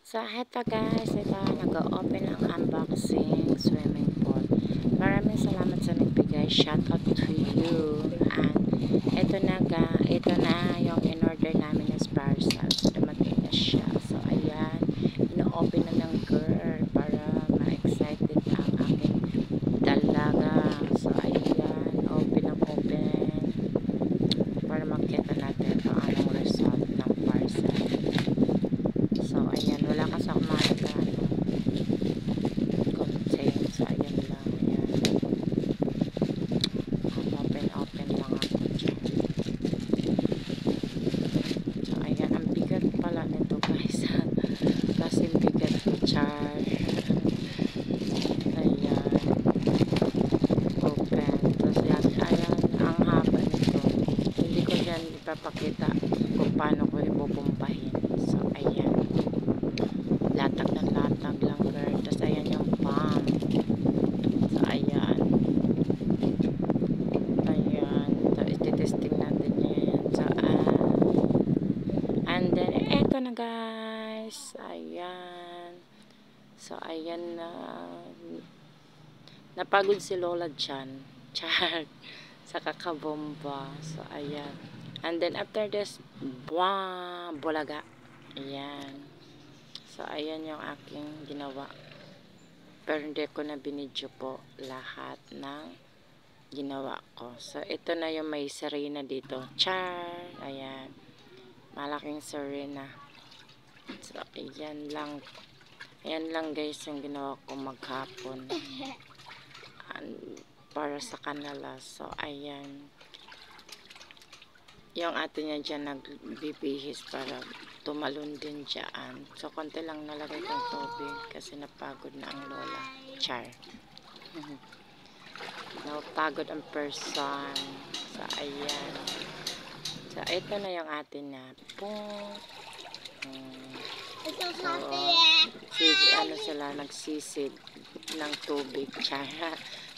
So, heto guys, ito, nag-open ang unboxing swimming pool. Maraming salamat sa nagbigay. Shout out to you. And, ito na yung in-order namin ng parcel. So, dumating na siya. So, ayan, ino-open na ng girl para ma-excited ang aking dalaga. So, ayan, open para makita natin kung anong result ng parcel. So, ayan, wala kasi ako makita contain. So, ayan lang, ayan. Open lang ako dyan. So, ayan, ang bigat pala nito guys. Kasi bigat ko, char. Ayan. Open. Tapos, ayan, ang haba nito. Hindi ko dyan ipapakita kung paano ko ipupumpahin. So, ayan. Latag ng latag lang girl. Tapos ayan yung pump. So ayan. Ayan. So ititesting natin yan. So and then eto na guys. Ayan. So ayan na. Napagod si Lola dyan. Char. Sa kakabomba. So ayan. And then after this, bulaga. Ayan. So, ayan yung aking ginawa. Pero hindi ko na binidyo po lahat ng ginawa ko. So, ito na yung may sirena dito. Char! Ayan. Malaking sirena. So, ayan lang. Ayan lang guys yung ginawa ko maghapon. Para sa kanala. So, ayan. Yung ate niya dyan nagbibihis para tumalon din dyan. So, konti lang nalagay kong tubig kasi napagod na ang lola. Char. Napagod ang person. So, ayan. So, ito na yung ate niya. Pong. Sila nagsisid ng tubig. Char.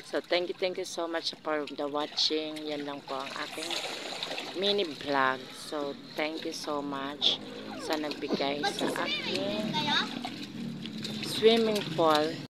So, thank you so much for the watching. Yan lang po ang aking mini vlog. So, thank you so much sa nagbigay sa aking swimming pool.